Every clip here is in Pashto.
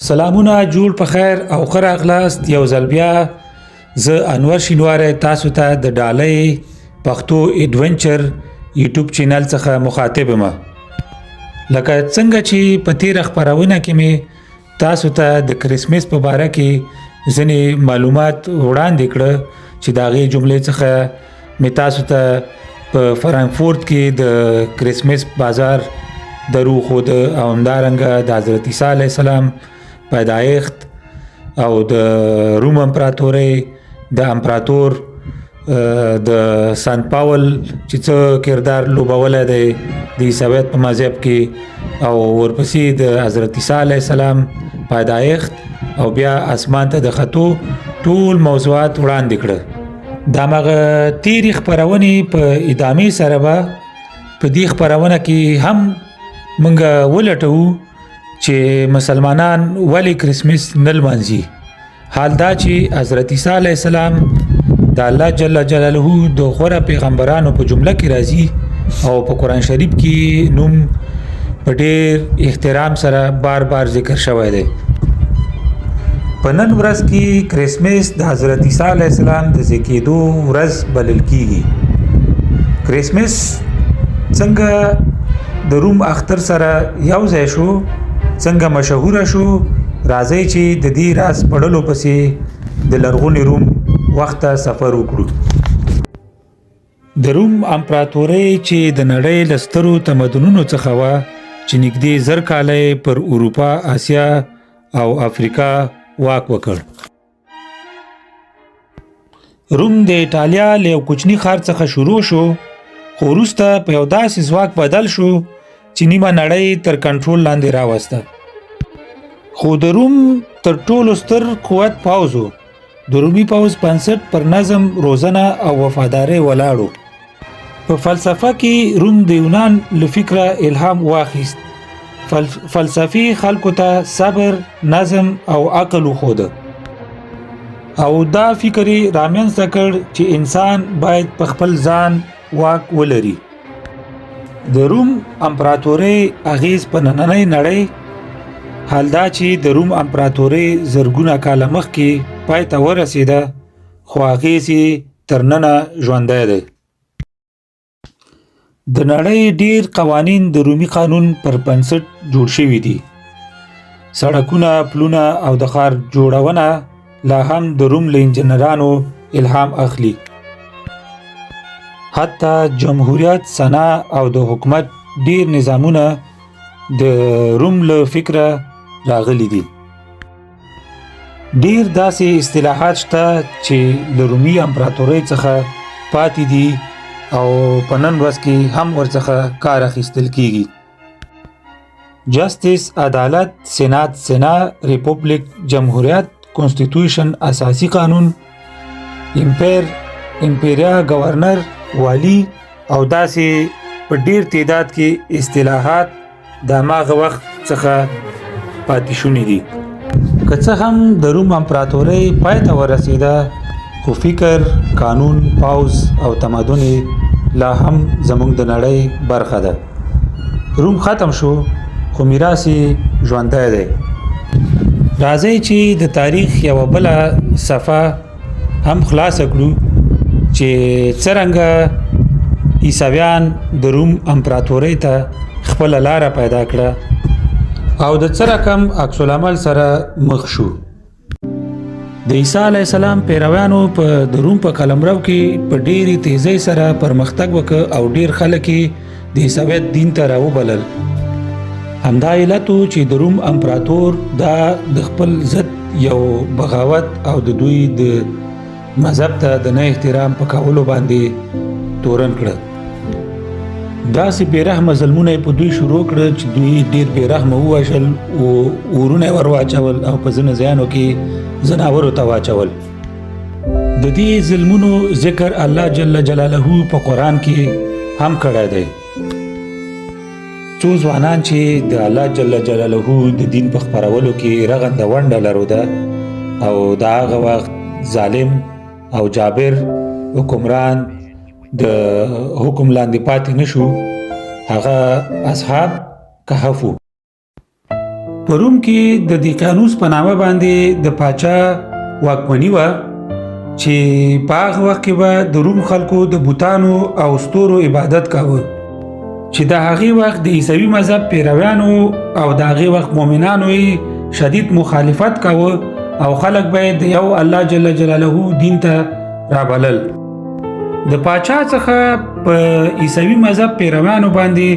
سلامونه جوړ په خیر او ښه راغلاست یو ځل بیا زه انور شینواری تاسو ته د ډالۍ پښتو ایډونچر یوټیوب چینل څخه مخاطب یم. لکه څنګه چې په تېره خپرونه کې مې تاسو ته د کرسمس په باره کې ځینې معلومات وړاندې کړه چې د هغې جملې څخه مې تاسو ته په فرانکفورت کې د کرسمس بازار دروښود او همدارنګه د حضرت عیسی علیه السلام پیدایښت او د روم امپراتورۍ د امپراتور د سان پاول چې څه کردار لوبولی دی د عیسویت په مذهب کې او ورپسې د حضرت عیسی علیه السلام پیدایښت او بیا اسمان ته د ختو ټول موضوعات وړاندې کړه. د هماغه تېرې خپرونې په ادامې سره به په دې خپرونه کې هم موږ ولټوو چې مسلمانان ولې کرسمس نه لمانځي. حال دا چې حضرت عیسی علیه السلام د الله جل جلاله د غوره پیغمبرانو په جمله کې راځي او په قرآن شریف کې نوم په ډېر احترام سره بار بار ذکر شوی دی. په نن ورځ کې کرسمس د حضرت عیسی علیه السلام د زیږېدو ورځ بلل کیږي. کرسمس څنګه د روم اختر سره یو ځای شو، څنګه مشهوره شو، راځئ چې د دې راز پړلو پسې د لرغوني روم وخت سفر وکړو. د روم امپراتورۍ چې د نړۍ له سترو تمدنونو څخه وه چې نږدې 1000 کاله پر اروپا، اسیا او افریقا واک وکړ. روم د ایټالیا له یو کوچني ښار څخه شروع شو خو وروسته په یو داسې ځواک بدل شو چې نیمه نړۍ تر کنټرول لاندې راوسته. خو د روم تر ټولو ستر قوت پوځ و. د رومي پوځ بنسټ پر نظم، روزنه او وفادارۍ ولاړ و. په فلسفه کې روم د یونان له فکره الهام واخیست. فلسفي خلکو ته صبر، نظم او عقل وښوده او دا فکر یې رامنځته کړ چې انسان باید په خپل ځان واک ولري. د روم امپراتورۍ اغیز په نننۍ نړۍ حال دا چې د روم امپراتورۍ زرګونه کاله مخکې پای ته ورسېده خو اغیز یې تر ننه ژوندی دی. د نړۍ ډیر قوانین د رومي قانون پر بنسټ جوړ شوي دي. سړکونه، پلونه او د ښار جوړونه لا هم د روم له انجنیرانو الهام اخلي. حتی جمهوریت، سنا او د حکومت ډیر نظامونه د روم له فکره راغلي دي. ډیر داسې اصطلاحات شته چې له رومي امپراتورۍ څخه پاتې دي او په نن ورځ کې هم ورڅخه کار اخیستل کیږي. جسټس عدالت، سېنات سنا، ریپبلیک جمهوریت، کنسټیټیوشن اساسي قانون، امپیریا گورنر، والی او داسې په ډیر تعداد کې اصطلاحات د هماغه وخت څخه پاتې شوني دي. که څه هم د روم امپراتورۍ پای ته ورسېده خو فکر، قانون، پوځ او تمدن لا هم زموږ د نړۍ برخه ده. روم ختم شو خو میراث یې ژوندی دی. راځئ چې د تاریخ یوه بله صفحه هم خلاصه کړو چې څرنګه عیسویان د روم امپراتورۍ ته خپله لاره پیدا کړه او د څه رقم عکس العمل سره مخ شو. د عیسی علیه السلام پیرویانو په د روم په قلمرو کې په ډېرې تیزۍ سره پرمختګ وکړ او ډېر خلک یې د عیسویت دین ته راوبلل. همدا علت و چې د روم امپراتور دا د خپل ضد یو بغاوت او د دوی د مذهب ته د نه احترام په کولو باندې تورن کړه. داسې بېرحمه ظلمونه یې په دوی شروع کړه چې دوی ډېر بېرحمه ووژل او اورونه یې ور واچول او په ځینو ځایانو کې ځناورو ته واچول. د دې ظلمونو ذکر الله جل جلاله په قرآن کې هم کړی دی. څو ځوانان چې د الله جل جلاله د دین په خپرولو کې رغنده ونډه لرله او د هغه وخت ظالم او جابر حکمران د حکم لاندې پاتې نشو، هغه اصحاب کهف و. په روم کې د دیقیانوس په نامه باندې د پاچا واکمني وه چې په هغه وخت کې به د روم خلکو د بوتانو او ستورو عبادت کاوه چې د هغې وخت د عیسوي مذهب پیرویانو او د هغې وخت مؤمنانو یې شدید مخالفت کاوه او خلک به د یو الله جل جلاله دین ته رابلل. د پاچا څخه په عیسوي مذهب پیرویانو باندې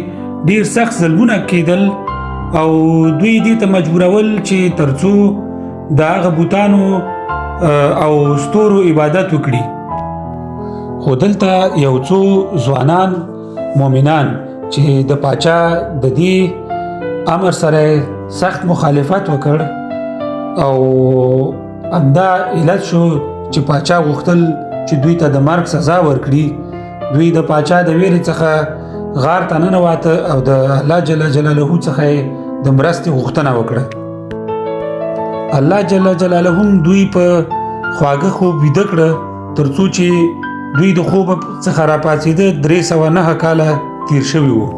ډیر سخت ظلمونه کېدل او دوی دې ته مجبورول چې ترڅو د هغه بوتانو او ستورو عبادت وکړي. خو دلته یو څو ځوانان مؤمنان چې د پاچا د دې امر سره سخت مخالفت وکړ او همدا علت شو چې پاچا غوښتل چې دوی ته د مرګ سزا ورکړي. دوی د پاچا د ویرې څخه غار ته ننوته او د الله جل جلاله څخه د مرستې غوښتنه وکړه. الله جل جلاله هم دوی په خواږه خوب ویده کړه ترڅو چې دوی د خوب څخه راپاڅېده 309 کاله تیر شوي وو.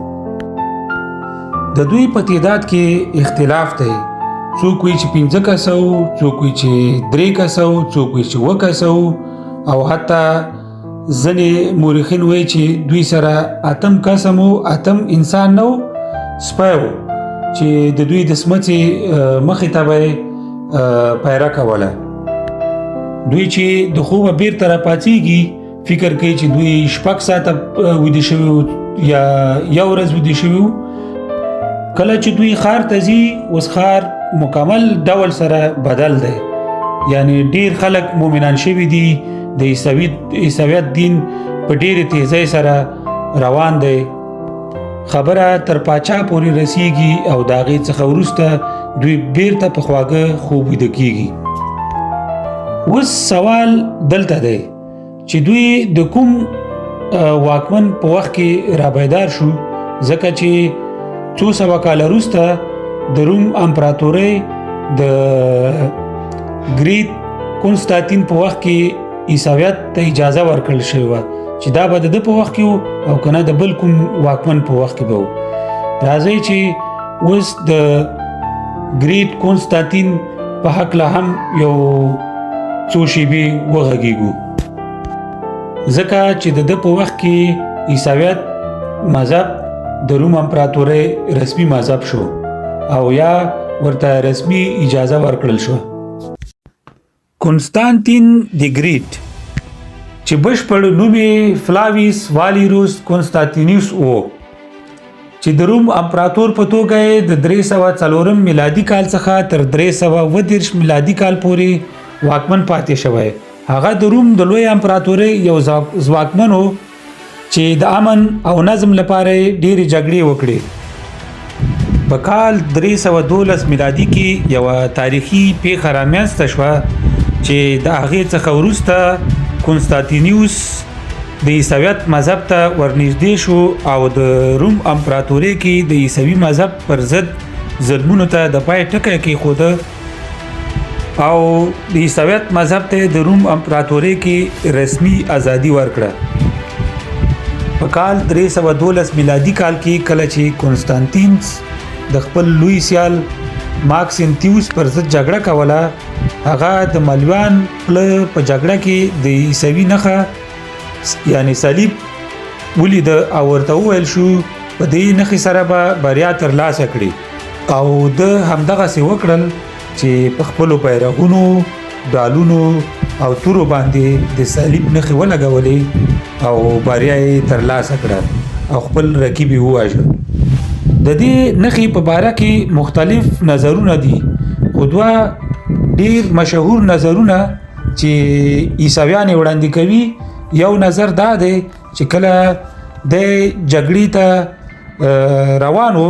د دوی په تعداد کې اختلاف دی. څوک وایي چې 15 کسه وو، څوک وایي چې 3 کسه وو، څوک وایي چې 7 کسه وو او حتی ځینې مورخین وایي چې دوی سره 8 کسه وو. 8 انسان نه و، سپی و چې د دوی د سمڅې مخې ته به پیره کوله. دوی چې د خوبه بیرته راپاڅېږي فکر کوي چې دوی 6 ساعته ویده شوي وو یا یو ورځ ویده شوي وو. کله چې دوی ښار ته ځي، اوس ښار مکمل ډول سره بدل دی، یعنی ډیر خلک مؤمنان شوي دي. د عیسویت دین په ډیرې تیزۍ سره روان دی. خبره تر پاچا پورې رسیږي او د هغې څخه وروسته دوی بیرته په خواږه خوب ویده کیږي. اوس سوال دلته دی چې دوی د کوم واکمن په وخت کې رابیدار شو، ځکه چې 200 کاله وروسته د روم امپراتورۍ د ګریت کنستانتین په وخت کې عیسویت ته اجازه ورکړل شوې وه چې دا به د ده په وخت کې وو او که نه د بل کوم واکمن په وخت کې به وو. راځئ چې اوس د ګریت کنستانتین په هکله هم یو څو شیبې وغږیږو، ځکه چې د ده په وخت کې عیسویت مذهب د روم امپراتورۍ رسمي مذهب شو او یا ورته رسمي اجازه ورکړل شو. کنستانتین دی ګریټ چې بشپړ نوم یې فلاویس والیروس کنستانتینوس و، چې د روم امپراتور په توګه یې د 304 میلادي کال څخه تر 332 میلادي کال پورې واکمن پاتې شوی. هغه د روم د لوی امپراتورۍ یو ځواکمن و چې د امن او نظم لپاره ډېرې جګړې وکړې. په کال 312 میلادي کې یوه تاریخي پیښه رامنځته شوه چې د هغې څخه وروسته کنستانتینوس د عیسویت مذهب ته ورنږدې شو او د روم امپراتورۍ کې د عیسوي مذهب پر ضد ظلمونو ته د پای ټکی کېښوده او د عیسویت مذهب ته د روم امپراتورۍ کې رسمي ازادي ورکړه. په کال 312 میلادي کال کې کله چې کنستانتینوس د خپل لوی سیال ماکسینتیوس پر ضد جګړه کوله، هغه د ملوان په جګړه کې د عیسوي نښه یعنی صلیب ولید او ورته وویل شو په دې نښې سره به بریا ترلاسه کړي او د همدغسې وکړل چې په خپلو بیرغونو، ډالونو او تورو باندې د صلیب نښې ولګولې او بریا یې ترلاسه کړه او خپل رقیب یې وواژه. د دې نښې په باره کې مختلف نظرونه دي، خو دوه ډیر مشهور نظرونه چې عیسویان وړاندې کوي. یو نظر دا دی چې کله د جګړې ته روان و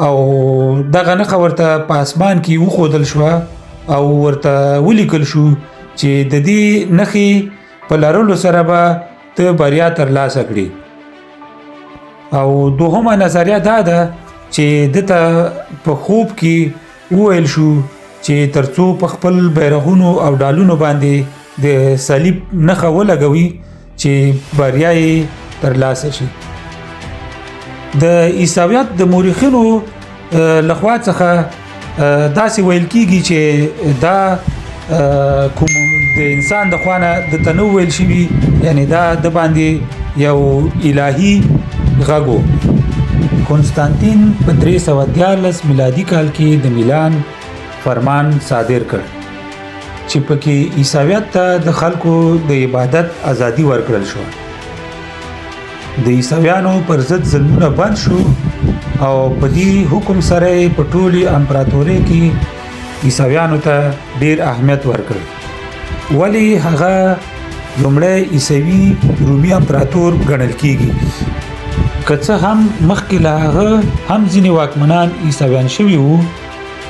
او دغه نښه ورته په اسمان کې وښودل شوه او ورته ولیکل شو چې د دې نښې په لرلو سره به ته بریا ترلاسه کړي. او دوهمه نظریه دا ده چې دته په خوب کې وویل شو چې ترڅو په خپل بیرغونو او ډالونو باندې د صلیب نښه ولګوي چې بریا یې ترلاسه شي. د عیسویت د مورخینو لخوا څخه داسې ویل کیږي چې دا کوم د انسان د خوانه د تنو ویل شوی، یعنی دا د باندې یو الهی غږو. کنستانتین په 314 میلادي کال کې د میلان فرمان صادر کړ چې پکې عیسویت ته د خلکو د عبادت ازادي ورکړل شو. د عیسویانو پر ضد ظلمونه بند شو او په دې حکم سره په ټولي امپراتورۍ کې عیسویانو ته ډیر اهمیت ورکړ. ولی هغه لومړی عیسوي رومي امپراتور ګڼل کیږي. که څه هم مخکې له هغه هم ځینې واکمنان عیسویان شوي وو،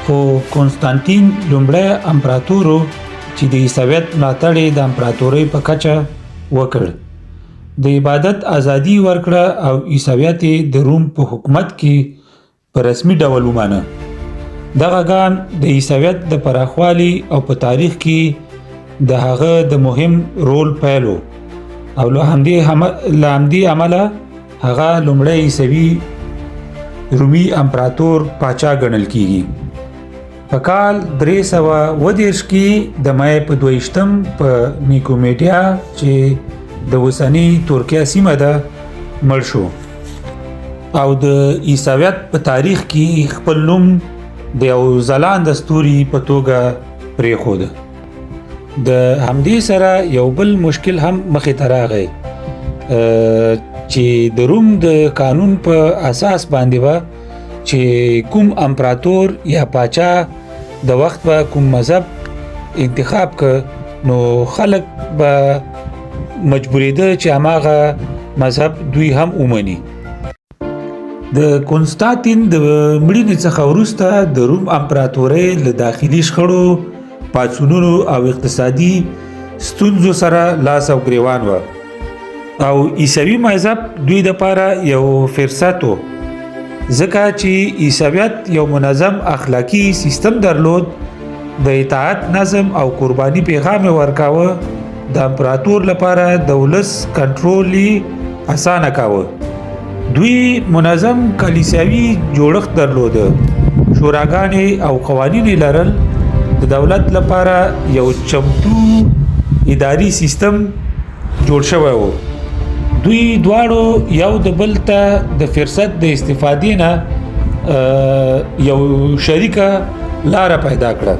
خو کنستانتین لومړی امپراتور چې د عیسویت ملاتړ یې د امپراتورۍ په کچه وکړ. د عبادت ازادي ورکړه او عیسویت د روم په حکومت کې په رسمي ډول ومانه. دغه ګام د عیسویت د پراخوالي او په تاریخ کې د هغه د مهم رول پیلو او له همدې عمله هغه لومړی عیسوي رومي امپراتور پاچا ګڼل کیږي. په کال 330 کې د مای په 22 په نیکومیډیا چې د اوسنۍ ترکیه سیمه ده مړ شو او د عیسویت په تاریخ کې خپل نوم د یو ځلانده ستوري په توګه پرېښود. د همدې سره یو بل مشکل هم مخې ته راغی چې د روم د قانون په اساس باندې به چې کوم امپراتور یا پاچا د وخت به کوم مذهب انتخاب که نو خلک به مجبوریده چې هماغه مذهب دوی هم ومني. د کنستانتین د مړینې څخه وروسته د روم امپراتورۍ له داخلي شخړو، پاڅونونو او اقتصادي ستونزو سره لاس او ګریوان و او عیسوي مذهب دوی دپاره یو فرصت و، ځکه چې عیسویت یو منظم اخلاقی سیستم درلود. د اطاعت، نظم او قرباني پیغام ورکاوه. د امپراتور لپاره د ولس کنټرول اسانه کاوه. دوی منظم کلیساوي جوړښت درلوده، شوراګانې او قوانین لرل. د دولت لپاره یو چمتو اداري سیستم جوړ شوی و. دوی دواړو یو د بل ته د فرصت د استفادې نه یو شریکه لاره پیدا کړه.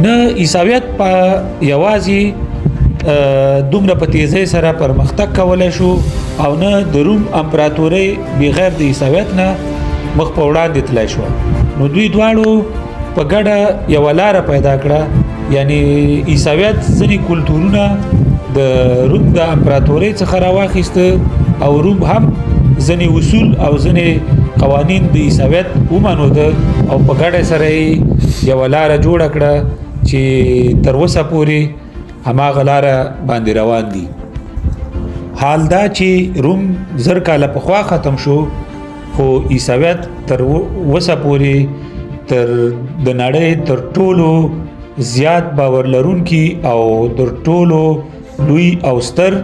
نه عیسویت په یوازې دومره په تیزۍ سره پرمختګ کولی شو او نه د روم امپراتورۍ بغیر د عیسویت نه مخ په وړاندې تللی شو. نو دوی دواړو په ګډه یوه لاره پیدا کړه، یعنی عیسویت ځینې کلتورونه د روم د امپراتورۍ څخه راواخیسته او روم هم ځینې اصول او ځینې قوانین د عیسویت ومنوده او په ګډه سره یې یوه لاره جوړه کړه چې تر اوسه پورې هماغه لاره باندې روان دي. حال دا چې روم 1000 کاله پخوا ختم شو، خو عیسویت تر اوسه پورې تر د نړۍ تر ټولو زیات باور لرونکي او تر ټولو لوی او ستر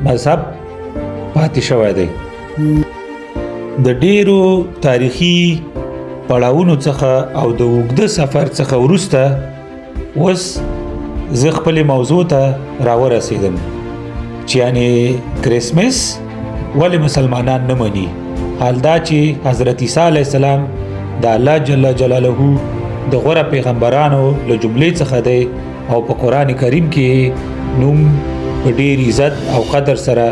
مذهب پاتې شوی دی. د ډیرو تاریخي پړاوونو څخه او د اوږده سفر څخه وروسته اوس زه خپلې موضوع ته راورسېدم چې یعنې کرسمس ولې مسلمانان نه مني. حال دا چې حضرت عیسی علیه السلام د الله جل جلاله د غوره پیغمبرانو له جملې څخه دی او په قرآن کریم کې نوم په ډېر عزت او قدر سره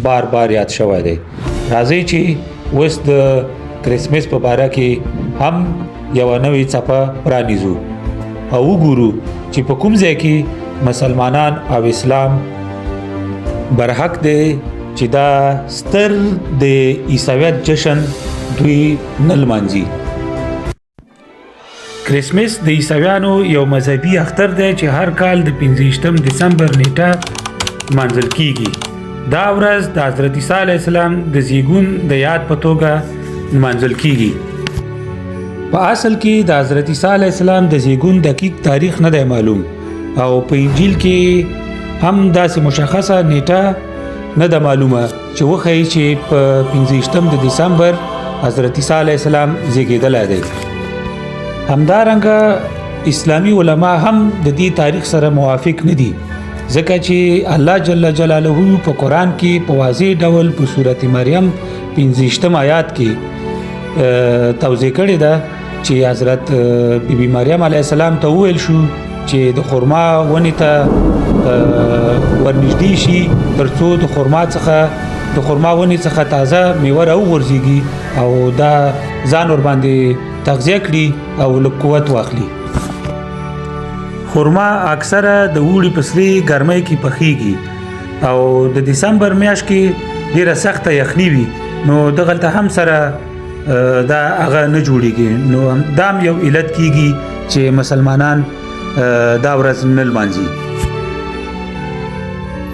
بار بار یاد شوی دی. راځئ چې اوس د کرسمس په باره کې هم یوه نوې څپه پرانیزو او وګورو چې په کوم ځای کې مسلمانان او اسلام برحق دی چې دا ستر د عیسویت جشن دوی نه لمانځي. کرسمس د عیسویانو یو مذهبي اختر دی چې هر کال د 25 دسمبر نیټه منځل کیږي. دا ورځ د حضرت عیسی علیه السلام د زیږون د یاد په توګه منځل کیږي. په اصل کې د حضرت عیسی علیه السلام د زیږون دقیق تاریخ نه دی معلوم او په انجیل کې هم داسې مشخصه نیټه نه ده معلومه چې وښیي چې په 25 د دسمبر حضرت عیسی علیه السلام زیږېدلی دی. همدارنګه اسلامی علما هم د دې تاریخ سره موافق نه دي، ځکه چې الله جل جلاله په قرآن کې په واضح ډول په سورت مریم 15 آیات کې توضیح کړې ده چې حضرت بیبي مریم علیه السلام ته وویل شو چې د خرما ونې ته ورنږدې شي ترڅو د خرما ونې څخه تازه میوه راوغورځېږي او دا ځان ور باندې تغذیه کړي او لږ قوت واخلي. خرما اکثره د اوړي په سړې ګرمۍ کې پخېږي او د دسمبر میاشت کې ډېره سخته یخني وي، نو دغلته هم سره دا هغه نه جوړیږي، نو دا یو علت کیږي چې مسلمانان دا ورځ نه لمانځي.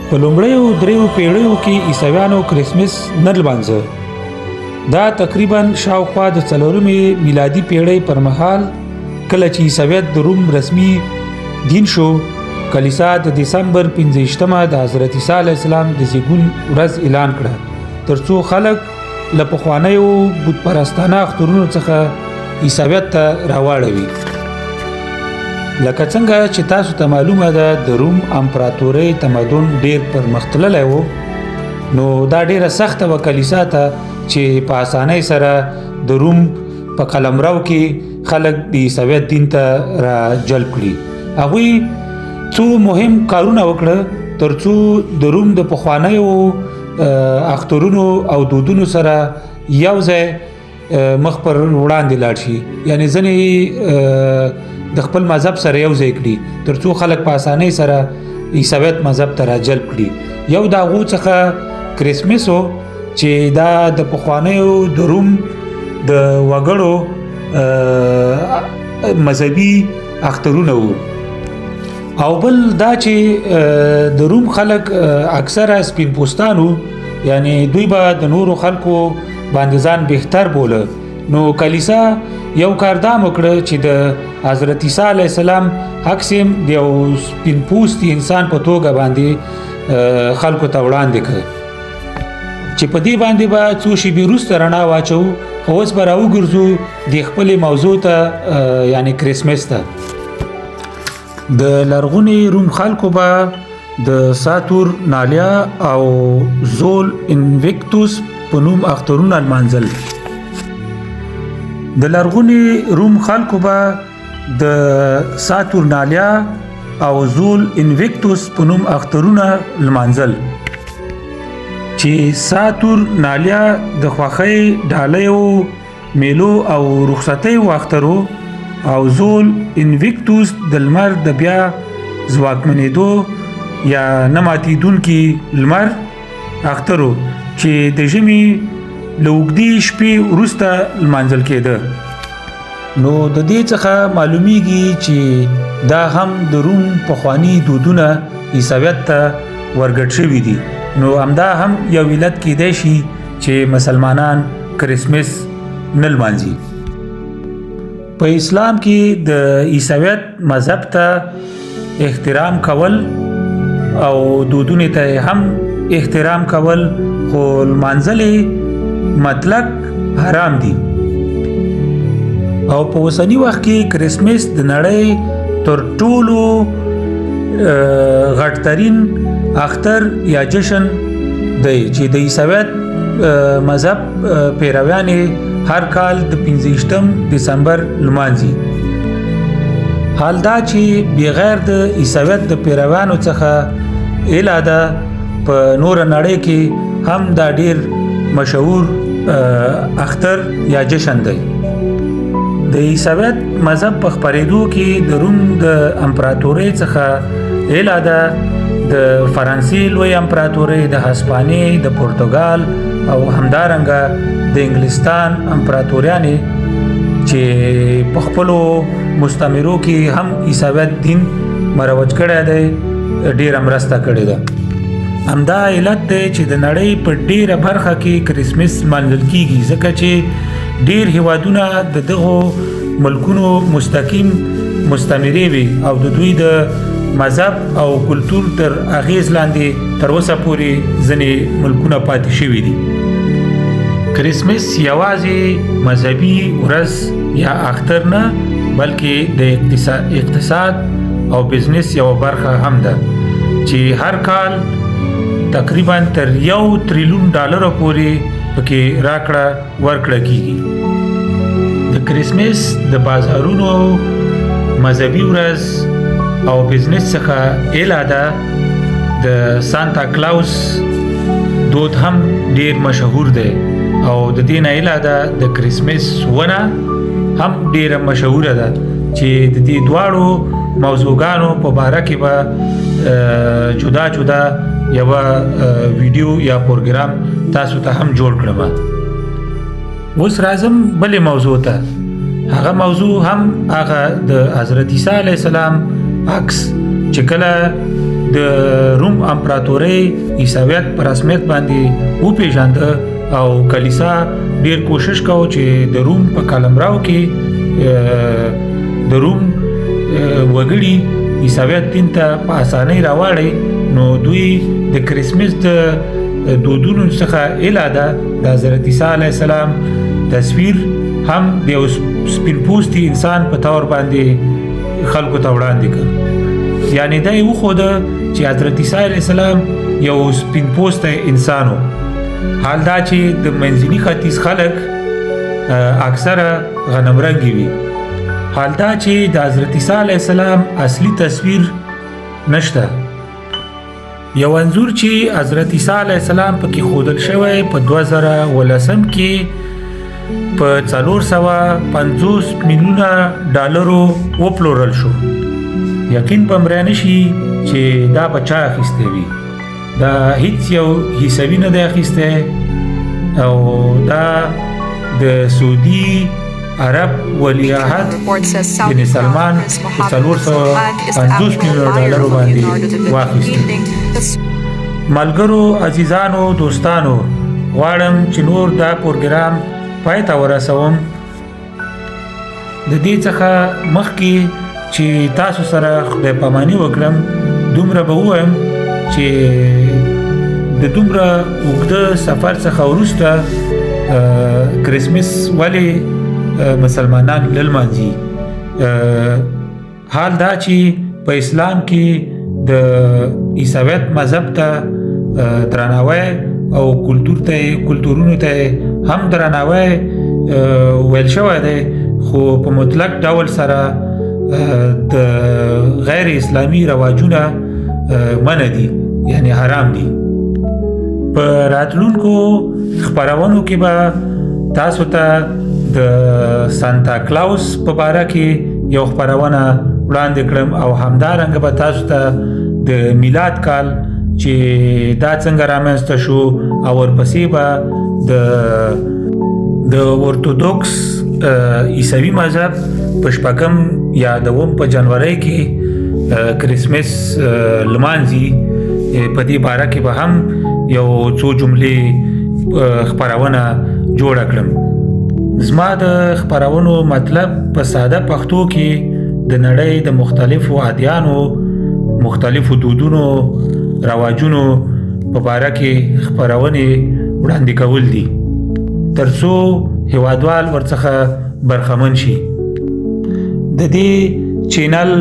په لومړیو دریو پیړیو کې عیسویانو کرسمس نه لمانځه. دا تقریبا شاوخوا د 4 میلادي پیړۍ پر مهال کله چې عیسویت د روم رسمي دین شو، کلیسا د دسمبر 15 د حضرت عیسی علیه السلام د زیږون ورځ اعلان کړه ترڅو خلک له پخوانیو بت پرستانه اخترونو څخه عیسویت ته راواړوي. لکه څنګه چې تاسو ته معلومه ده د روم امپراتورۍ تمدن ډیر پرمختللی و، نو دا ډیره سخته وه کلیسا ته چې په اسانۍ سره د روم په قلمرو کې خلک د عیسویت دین ته را جلب کړي. هغوی څو مهم کارونه وکړه ترڅو د روم د پخوانیو اخترونو او دودونو سره یو ځای مخ پر وړاندې لاړ شي، یعنی ځنې د خپل مذهب سره یو ځای کړي ترڅو خلک په اسانۍ سره عیسویت مذهب ته راجلب کړي. یو د هغو څخه کرسمس و چې دا د پخوانیو د روم د وګړو مذهبي اخترونه وو، او بل دا چې د روم خلک اکثره سپین پوستانو، یعنی دوی به د نورو خلکو باندې ځان بهتر بوله، نو کلیسا یو کار دا وکړه چې د حضرت عیسی علیه السلام عکس د یو سپین پوستي انسان په توګه باندې خلکو ته وړاندې کړ چې په دې باندې به څو شېبې وروسته رڼا واچو. خو اوس به راوګرځو د خپلې موضوع ته، یعنی کرسمس ته. د لرغوني روم خلکو به د ساتورنالیا او زول انویکتوس په نوم اخترونه لمانځل. د لرغوني روم خلکو به د ساتورنالیا او زول انویکتوس په نوم اخترونه لمانځل، چې ساتورنالیا د خوښۍ ډالیو میلو او رخصتیو اخترو، او زول انویکتوس د لمر د بیا ځواکمنېدو یا نه ماتېدونکي لمر اخترو چې د ژمي له اوږدې شپې وروسته لمانځل کېده. نو د دې څخه معلومیږي چې دا هم د روم پخواني دودونه عیسویت ته ورګډ شوي دي، نو همدا هم یو علت کېدای شي چې مسلمانان کرسمس نه لمانځي. په اسلام کې د عیسویت مذهب ته احترام کول او دودونو ته هم احترام کول، خو لمانځل مطلق حرام دي. او په اوسني وخت کې کرسمس د نړۍ تر ټولو غټترین اختر یا جشن دی چې د عیسویت مذهب پیرویان هر کال د 15 دسمبر لمانځي. حال دا چې بغیر د عیسویت د پیرویانو څخه علاوه په نور نړۍ کې هم دا ډیر مشهور اختر یا جشن دی. د عیسویت مذهب په خپرېدو کې د روم د امپراتورۍ څخه علاوه د فرانسې لوی امپراتورۍ، د هسپانیې، د پرتګال او همدارنګه د انګلستان امپراتوریانې چې په خپلو مستعمرو کې هم عیسویت دین مروج کړی دی، ډیره مرسته کړې ده. همدا علت دی چې د نړۍ په ډیره برخه کې کرسمس لمانځل کیږي، ځکه چې ډیر هیوادونه د دغو ملکونو مستقیم مستعمرې وي او د دوی د مذهب او کلتور تر اغیز لاندې تر اوسه پورې ځینې ملکونه پاتې شوي دي. کریسمس یوازې مذهبي ورځ یا اختر نه بلکې د اقتصاد او بزنس یو برخه هم ده چې هر کال تقریبا تر $1 تریلیون پورې پکې راکړه ورکړه کیږي. د کریسمس د بازارونو مذهبي ورځ او بزنس څخه علاوه د سانتا کلاوس دود هم ډیر مشهور دی او د دې نه علاوه د کریسمس ونه هم ډیره مشهوره ده چې د دې دواړو موضوعګانو په باره کې به جدا جدا یو ویډیو یا پروګرام تاسو ته هم جوړ کړم. اوس راځم بلې موضوع ته. هغه موضوع هم هغه د حضرت عیسی علیه السلام عکس چې کله د روم امپراتورۍ عیسویت په رسمیت باندې وپېژانده او کلیسا ډیر کوشش کاوه چې د روم په قلمرو کې د روم وګړي عیسویت دین ته په اسانۍ راوړي. نو دوی د کریسمس د دودونو څخه علاوه د حضرت عیسی علیه السلام تصویر هم د یو سپین پوستي انسان په تور باندې خلکو ته وړاندې کړ. یعنی دا یو خو د چې حضرت عیسی علیه السلام یو سپین پوسته انسان و. حال دا چې د منځني ختیځ خلک اکثره غنم رنګي وي. حال دا چې د حضرت عیسی علیه السلام اصلي تصویر نشته. یو انځور چې حضرت عیسی علیه السلام پکې ښودل شوی په 2019 کې په $450 میلیون وپلورل شو. یقین به مری نشي چې دا به چا اخیستی وي. دا هیڅ یو حسابي نه دی اخیستی او دا د سعودي عرب ولیعهد بن سلمان $450 میلیون باندې واخیستی. ملګرو، عزیزانو، دوستانو، غواړم چې نور دا پروګرام پای ته ورسوم. د دې څخه مخکې چې تاسو سره خدای پاماني وکړم دومره به ووایم چې د دومره اوږده سفر څخه وروسته کریسمس ولې مسلمانان لمانځي. حال دا چې په اسلام کې د عیسویت مذهب ته درناوی او کلتورونو ته هم درناوی ویل شوی دی، خو په مطلق ډول سره د غیر اسلامی رواجونه منع دي، یعنی حرام دي. په راتلونکو خبرونو کې به تاسو ته د سانتا کلاوس په باره کې یو خبرونه وړاندې کړم او همدارنګه به تاسو ته د میلاد کال چې دا څنګه رامنځته شو او ورپسې به د اورتودوکس عیسوي مذهب په 6 یا 9 په جنوري کې کریسمس لمانځي. په دې باره کې به هم یو څو جملې خبرونه جوړ کړم. زما د خبرونو مطلب په ساده پښتو کې د نړۍ د مختلفو ادیانو، مختلفو دودونو، رواجونو په باره کې خبرونه وړاندې کول دي ترڅو هیوادوال ورڅخه برخمن شي. د دې چینل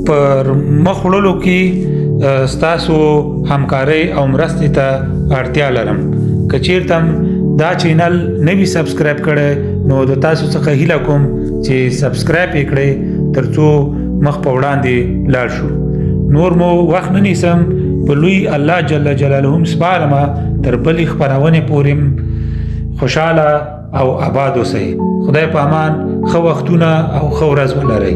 پر مخ وړلو کې ستاسو همکاري او مرستې ته اړتیا لرم. که چیرته دا چینل نوی سبسکرایب کړئ نو د تاسو څخه هیله کوم چې سبسکرایب یې کړئ ترڅو مخ په وړاندې لاړ شو. نور مو وخت نه نیسم، په لوی الله جل جلاله سپارم. تر بلې خبرونه پورې خوشاله او آباد اوسئ. خدای په امان، ښه وختونه او ښه ورځ ولرئ.